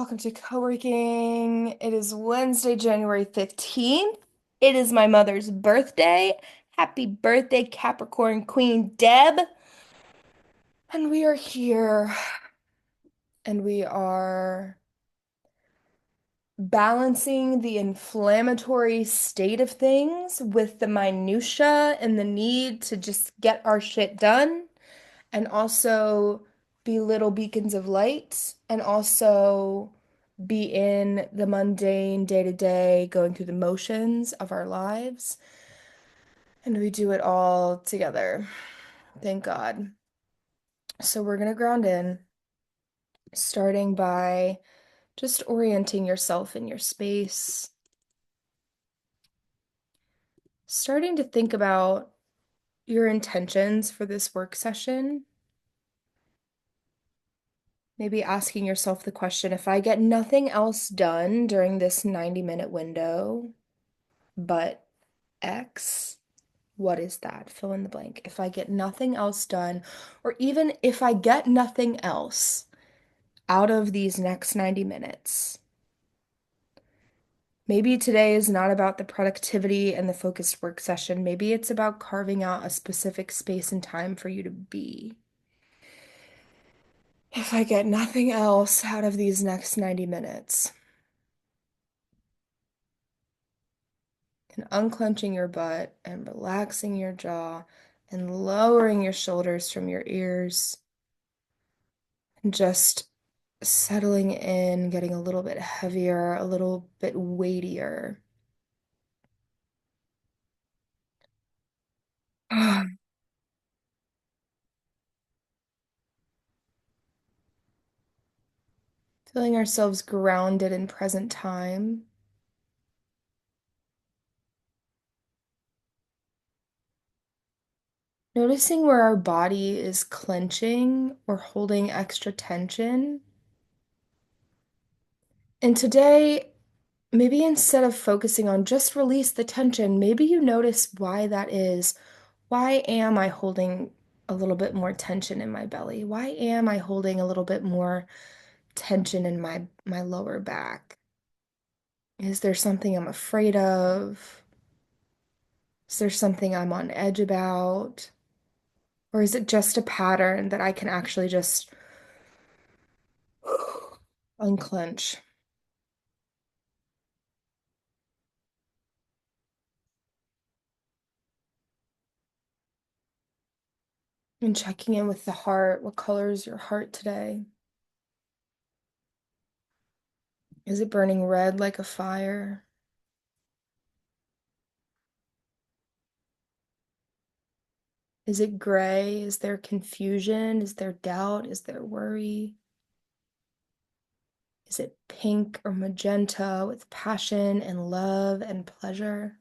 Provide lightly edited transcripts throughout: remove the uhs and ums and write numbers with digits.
Welcome to co-working. It is Wednesday, January 15th. It is my mother's birthday. Happy birthday, Capricorn Queen Deb. And we are here and we are balancing the inflammatory state of things with the minutia and the need to just get our shit done and also be little beacons of light and also be in the mundane day to day, going through the motions of our lives. And we do it all together. Thank God. So we're going to ground in, starting by just orienting yourself in your space, starting to think about your intentions for this work session. Maybe asking yourself the question, if I get nothing else done during this 90-minute window, but X, what is that? Fill in the blank. If I get nothing else done, or even if I get nothing else out of these next 90 minutes, maybe today is not about the productivity and the focused work session. Maybe it's about carving out a specific space and time for you to be. If I get nothing else out of these next 90 minutes, and unclenching your butt and relaxing your jaw and lowering your shoulders from your ears and just settling in, getting a little bit heavier, a little bit weightier. Feeling ourselves grounded in present time. Noticing where our body is clenching or holding extra tension. And today, maybe instead of focusing on just release the tension, maybe you notice why that is. Why am I holding a little bit more tension in my belly? Why am I holding a little bit more tension in my lower back? Is there something I'm afraid of? Is there something I'm on edge about? Or is it just a pattern that I can actually just unclench? And checking in with the heart. What color is your heart today? Is it burning red like a fire? Is it gray? Is there confusion? Is there doubt? Is there worry? Is it pink or magenta with passion and love and pleasure?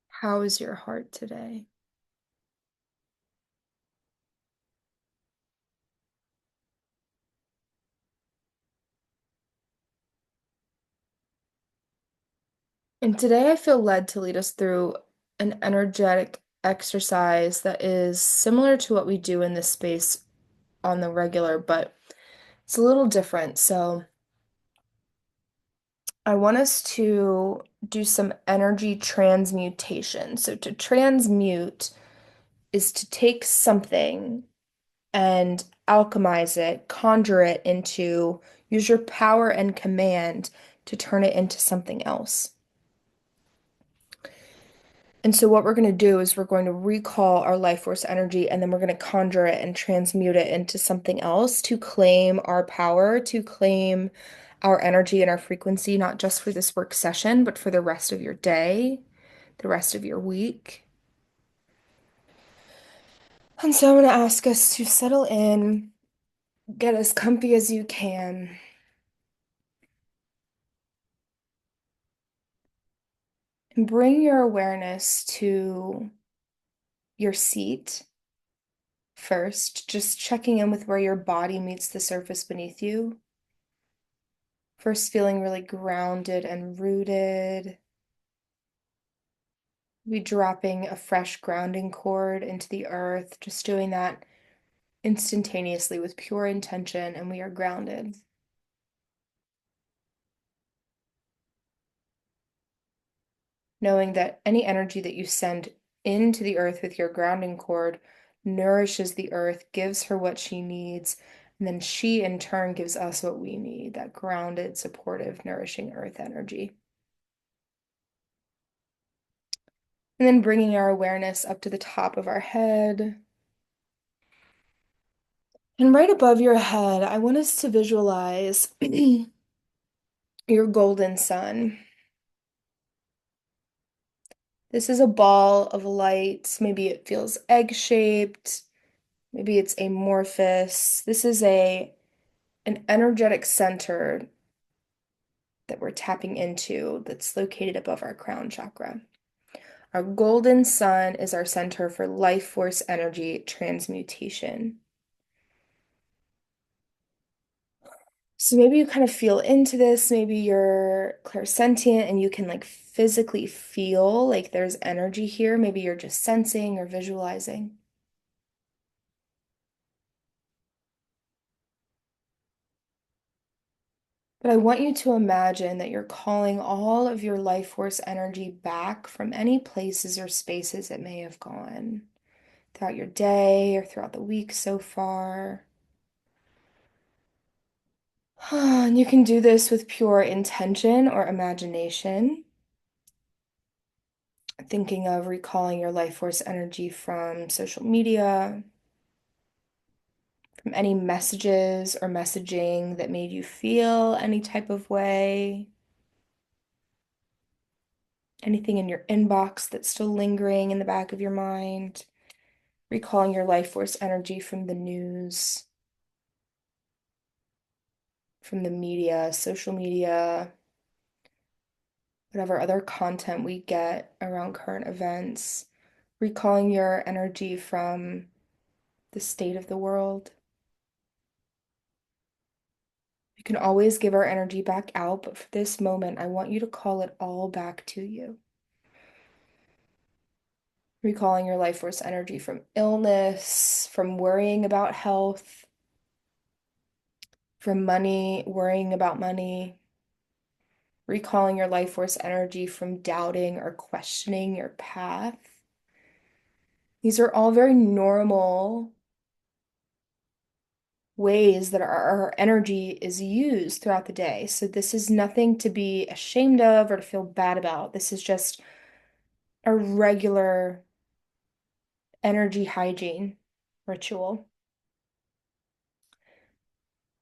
How is your heart today? And today I feel led to lead us through an energetic exercise that is similar to what we do in this space on the regular, but it's a little different. So I want us to do some energy transmutation. So to transmute is to take something and alchemize it, conjure it into, use your power and command to turn it into something else. And so what we're going to do is we're going to recall our life force energy and then we're going to conjure it and transmute it into something else to claim our power, to claim our energy and our frequency, not just for this work session, but for the rest of your day, the rest of your week. And so I'm going to ask us to settle in, get as comfy as you can, and bring your awareness to your seat first, just checking in with where your body meets the surface beneath you. First, feeling really grounded and rooted. Be dropping a fresh grounding cord into the earth, just doing that instantaneously with pure intention, and we are grounded. Knowing that any energy that you send into the earth with your grounding cord nourishes the earth, gives her what she needs, and then she in turn gives us what we need, that grounded, supportive, nourishing earth energy. And then bringing our awareness up to the top of our head. And right above your head, I want us to visualize your golden sun. This is a ball of light. Maybe it feels egg-shaped. Maybe it's amorphous. This is an energetic center that we're tapping into that's located above our crown chakra. Our golden sun is our center for life force energy transmutation. So maybe you kind of feel into this, maybe you're clairsentient and you can like physically feel like there's energy here. Maybe you're just sensing or visualizing. But I want you to imagine that you're calling all of your life force energy back from any places or spaces it may have gone throughout your day or throughout the week so far. And you can do this with pure intention or imagination, thinking of recalling your life force energy from social media, from any messages or messaging that made you feel any type of way, anything in your inbox that's still lingering in the back of your mind, recalling your life force energy from the news, from the media, social media, whatever other content we get around current events, recalling your energy from the state of the world. You can always give our energy back out, but for this moment, I want you to call it all back to you. Recalling your life force energy from illness, from worrying about health, from money, worrying about money. Recalling your life force energy from doubting or questioning your path. These are all very normal ways that our energy is used throughout the day. So this is nothing to be ashamed of or to feel bad about. This is just a regular energy hygiene ritual.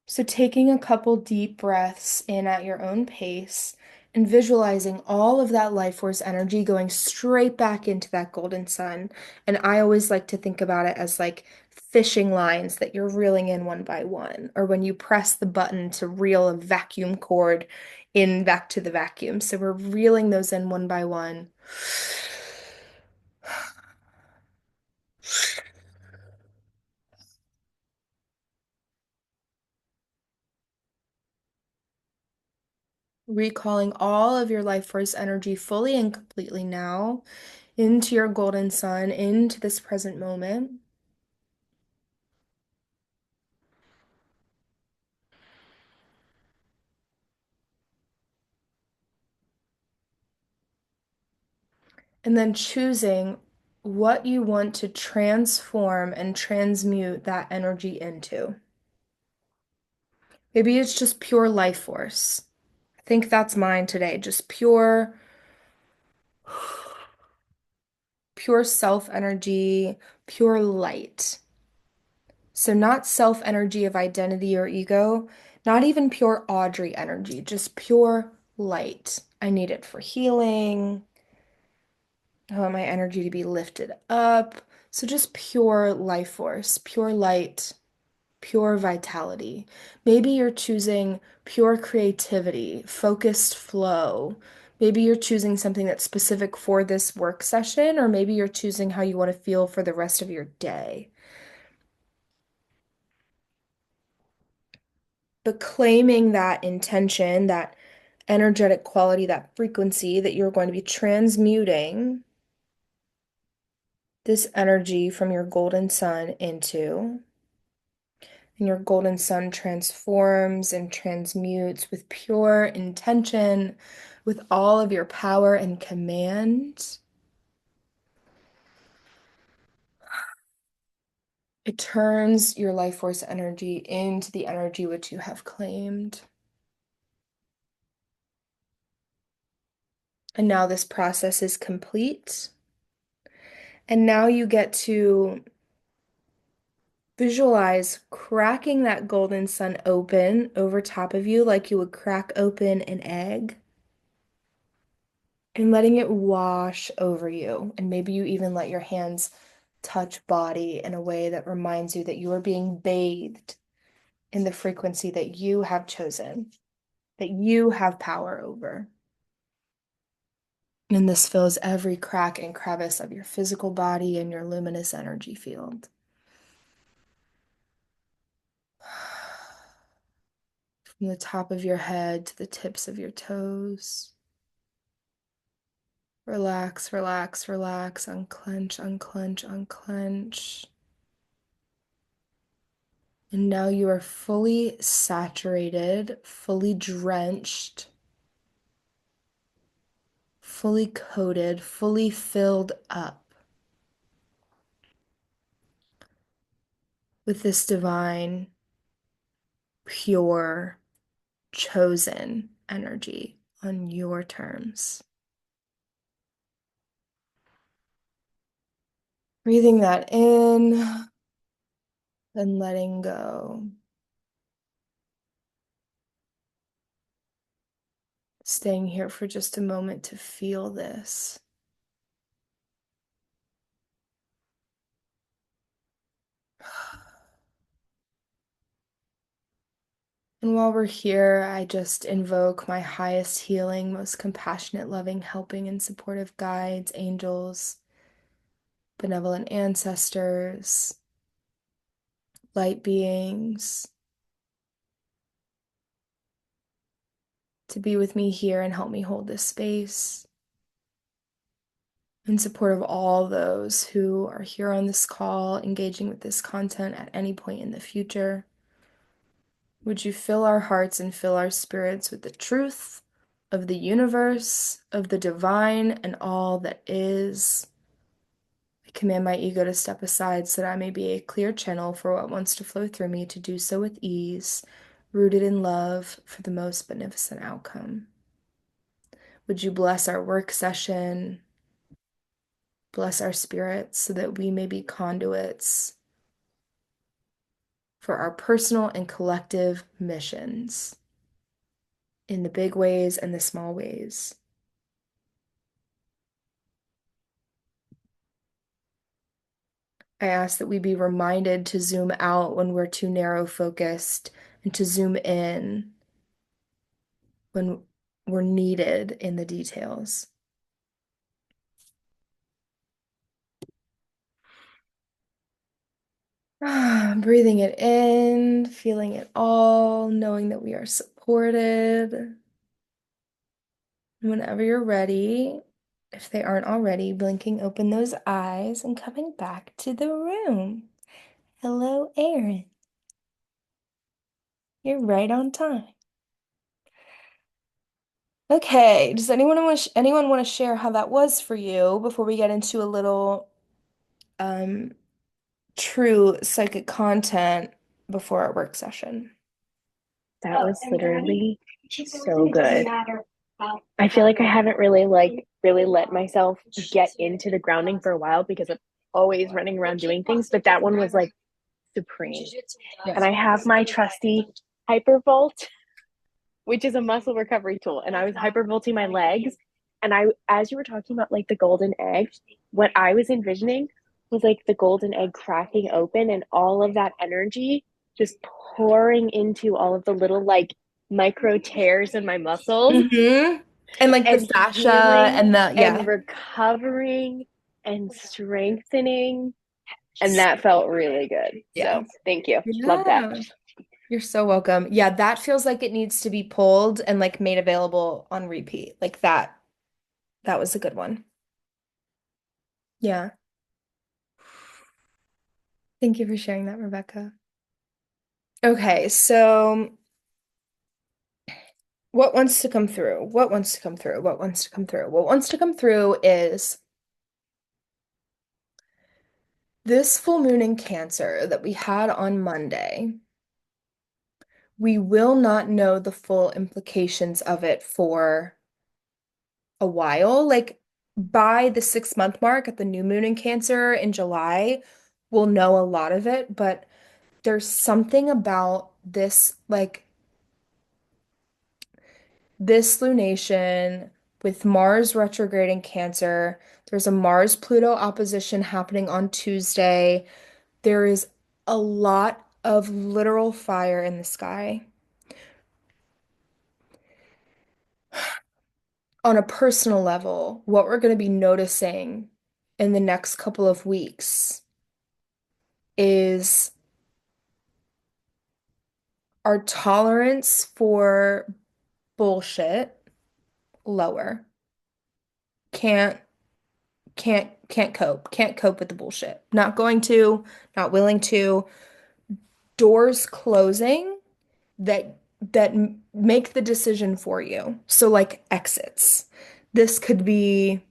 So taking a couple deep breaths in at your own pace and visualizing all of that life force energy going straight back into that golden sun. And I always like to think about it as like fishing lines that you're reeling in one by one, or when you press the button to reel a vacuum cord in back to the vacuum. So we're reeling those in one by one. Recalling all of your life force energy fully and completely now into your golden sun, into this present moment. And then choosing what you want to transform and transmute that energy into. Maybe it's just pure life force. I think that's mine today, just pure self energy, pure light. So not self energy of identity or ego, not even pure Audrey energy, just pure light. I need it for healing. I want my energy to be lifted up. So just pure life force, pure light, pure vitality. Maybe you're choosing pure creativity, focused flow. Maybe you're choosing something that's specific for this work session, or maybe you're choosing how you want to feel for the rest of your day. But claiming that intention, that energetic quality, that frequency that you're going to be transmuting this energy from your golden sun into, and your golden sun transforms and transmutes with pure intention, with all of your power and command. It turns your life force energy into the energy which you have claimed. And now this process is complete. And now you get to visualize cracking that golden sun open over top of you like you would crack open an egg and letting it wash over you. And maybe you even let your hands touch body in a way that reminds you that you are being bathed in the frequency that you have chosen, that you have power over. And this fills every crack and crevice of your physical body and your luminous energy field. From the top of your head to the tips of your toes. Relax, relax, relax, unclench, unclench, unclench. And now you are fully saturated, fully drenched, fully coated, fully filled up with this divine, pure, chosen energy on your terms. Breathing that in and letting go. Staying here for just a moment to feel this. And while we're here, I just invoke my highest healing, most compassionate, loving, helping, and supportive guides, angels, benevolent ancestors, light beings, to be with me here and help me hold this space in support of all those who are here on this call, engaging with this content at any point in the future. Would you fill our hearts and fill our spirits with the truth of the universe, of the divine, and all that is. I command my ego to step aside so that I may be a clear channel for what wants to flow through me, to do so with ease, rooted in love for the most beneficent outcome. Would you bless our work session, bless our spirits so that we may be conduits for our personal and collective missions in the big ways and the small ways. I ask that we be reminded to zoom out when we're too narrow focused and to zoom in when we're needed in the details. Breathing it in, feeling it all, knowing that we are supported. Whenever you're ready, if they aren't already, blinking open those eyes and coming back to the room. Hello, Erin. You're right on time. Okay, does anyone want to share how that was for you before we get into a little um true psychic content before our work session? That was literally so good. I feel like I haven't really let myself get into the grounding for a while because I'm always running around doing things, but that one was like supreme. Yeah. And I have my trusty hypervolt, which is a muscle recovery tool, and I was hypervolting my legs. And I, as you were talking about like the golden egg, what I was envisioning was like the golden egg cracking open and all of that energy just pouring into all of the little like micro tears in my muscles Mm-hmm. And like the and fascia healing and the, and yeah. recovering and strengthening. And that felt really good. Yeah. So thank you. Love that. Yeah. You're so welcome. Yeah, that feels like it needs to be pulled and like made available on repeat. Like that was a good one. Yeah. Thank you for sharing that, Rebecca. Okay, so what wants to come through? What wants to come through? What wants to come through? What wants to come through is this full moon in Cancer that we had on Monday. We will not know the full implications of it for a while. Like by the 6 month mark at the new moon in Cancer in July, we'll know a lot of it, but there's something about this, like this lunation with Mars retrograde in Cancer. There's a Mars Pluto opposition happening on Tuesday. There is a lot of literal fire in the sky. On a personal level, what we're going to be noticing in the next couple of weeks is our tolerance for bullshit lower. Can't can't cope. Can't cope with the bullshit. Not going to, not willing to. Doors closing that make the decision for you. So like exits. This could be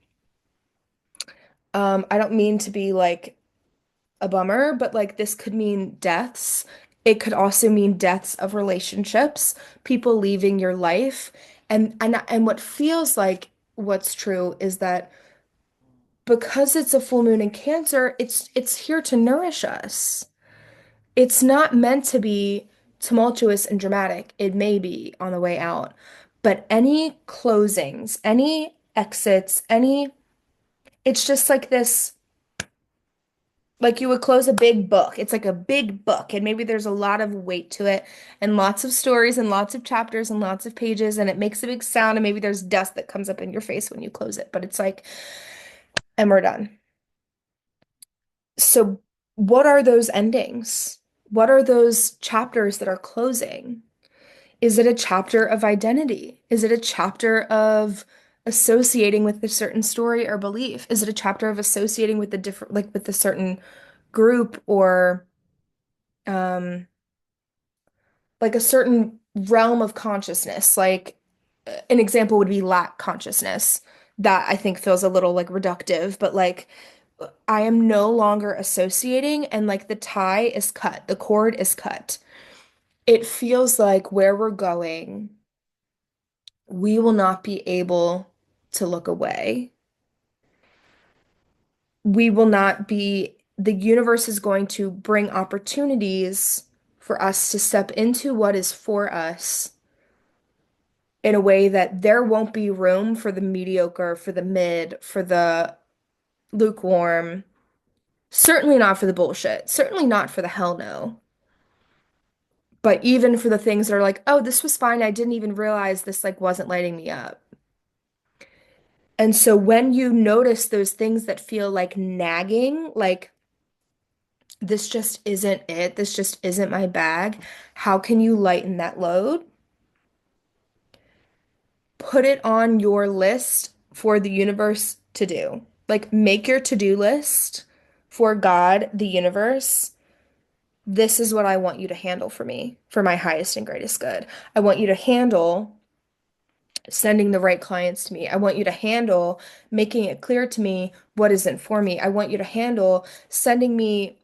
I don't mean to be like a bummer, but like this could mean deaths. It could also mean deaths of relationships, people leaving your life. And what feels like what's true is that because it's a full moon in Cancer, it's here to nourish us. It's not meant to be tumultuous and dramatic. It may be on the way out, but any closings, any exits, any it's just like this. Like you would close a big book. It's like a big book, and maybe there's a lot of weight to it, and lots of stories, and lots of chapters, and lots of pages, and it makes a big sound, and maybe there's dust that comes up in your face when you close it. But it's like, and we're done. So, what are those endings? What are those chapters that are closing? Is it a chapter of identity? Is it a chapter of associating with a certain story or belief? Is it a chapter of associating with the different, like with a certain group or um like a certain realm of consciousness? Like an example would be lack consciousness. That I think feels a little like reductive, but like I am no longer associating and like the tie is cut, the cord is cut. It feels like where we're going, we will not be able to look away. We will not be, the universe is going to bring opportunities for us to step into what is for us in a way that there won't be room for the mediocre, for the mid, for the lukewarm, certainly not for the bullshit, certainly not for the hell no. But even for the things that are like, oh, this was fine. I didn't even realize this like wasn't lighting me up. And so when you notice those things that feel like nagging, like this just isn't it, this just isn't my bag, how can you lighten that load? Put it on your list for the universe to do. Like make your to-do list for God, the universe. This is what I want you to handle for me, for my highest and greatest good. I want you to handle sending the right clients to me. I want you to handle making it clear to me what isn't for me. I want you to handle sending me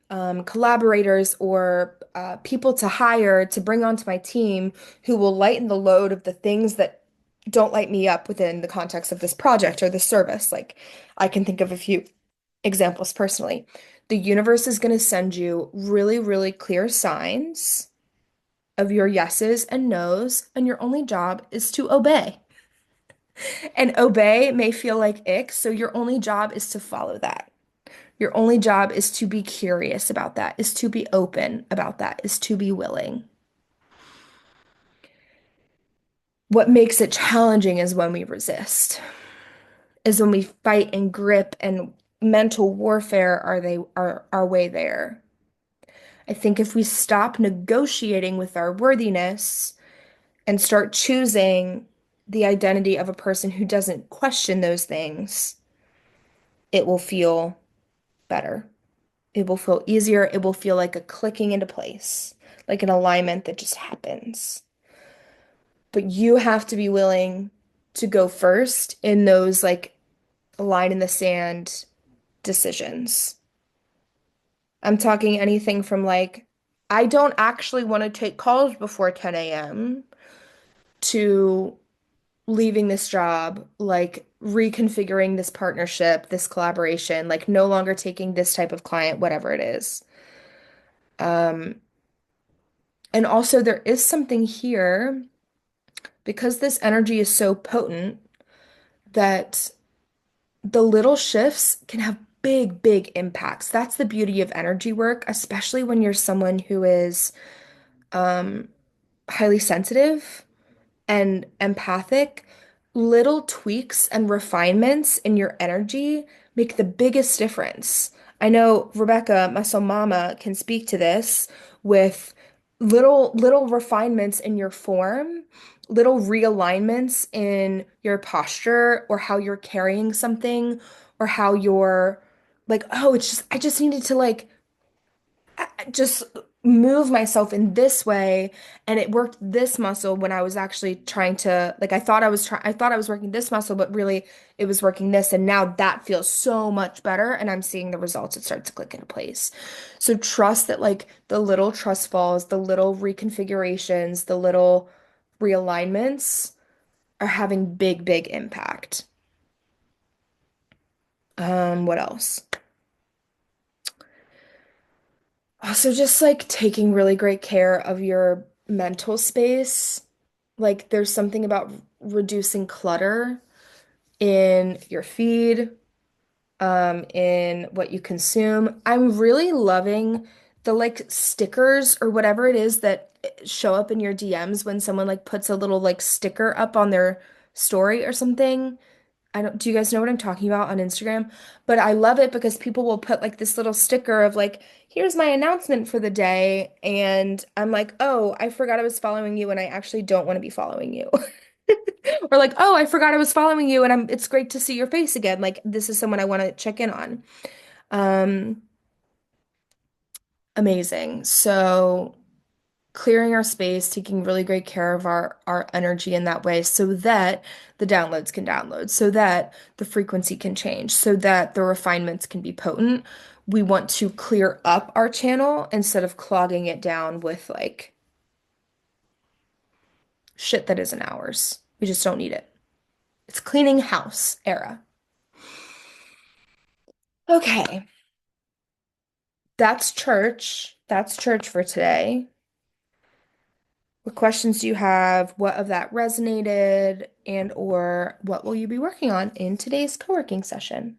collaborators or people to hire to bring onto my team who will lighten the load of the things that don't light me up within the context of this project or this service. Like I can think of a few examples personally. The universe is going to send you really, really clear signs of your yeses and nos, and your only job is to obey. And obey may feel like ick, so your only job is to follow that. Your only job is to be curious about that, is to be open about that, is to be willing. What makes it challenging is when we resist, is when we fight and grip and mental warfare are our way there. I think if we stop negotiating with our worthiness and start choosing the identity of a person who doesn't question those things, it will feel better. It will feel easier. It will feel like a clicking into place, like an alignment that just happens. But you have to be willing to go first in those like line in the sand decisions. I'm talking anything from like, I don't actually want to take calls before 10 a.m. to leaving this job, like reconfiguring this partnership, this collaboration, like no longer taking this type of client, whatever it is. Um, and also there is something here because this energy is so potent that the little shifts can have big, big impacts. That's the beauty of energy work, especially when you're someone who is um, highly sensitive and empathic. Little tweaks and refinements in your energy make the biggest difference. I know Rebecca, my soul mama, can speak to this with little refinements in your form, little realignments in your posture or how you're carrying something or how you're like, oh, it's just I just needed to like just move myself in this way and it worked this muscle when I was actually trying to like I thought I was working this muscle but really it was working this and now that feels so much better and I'm seeing the results it starts to click into place. So trust that like the little trust falls, the little reconfigurations, the little realignments are having big big impact. What else? Also, just like taking really great care of your mental space. Like, there's something about reducing clutter in your feed, in what you consume. I'm really loving the like stickers or whatever it is that show up in your DMs when someone like puts a little like sticker up on their story or something. I don't, do you guys know what I'm talking about on Instagram? But I love it because people will put like this little sticker of like, here's my announcement for the day. And I'm like, oh, I forgot I was following you and I actually don't want to be following you. Or like, oh, I forgot I was following you and it's great to see your face again. Like this is someone I want to check in on. Um, Amazing. So clearing our space, taking really great care of our energy in that way so that the downloads can download, so that the frequency can change, so that the refinements can be potent. We want to clear up our channel instead of clogging it down with like shit that isn't ours. We just don't need it. It's cleaning house era. Okay, that's church. That's church for today. What questions do you have? What of that resonated? And or what will you be working on in today's co-working session?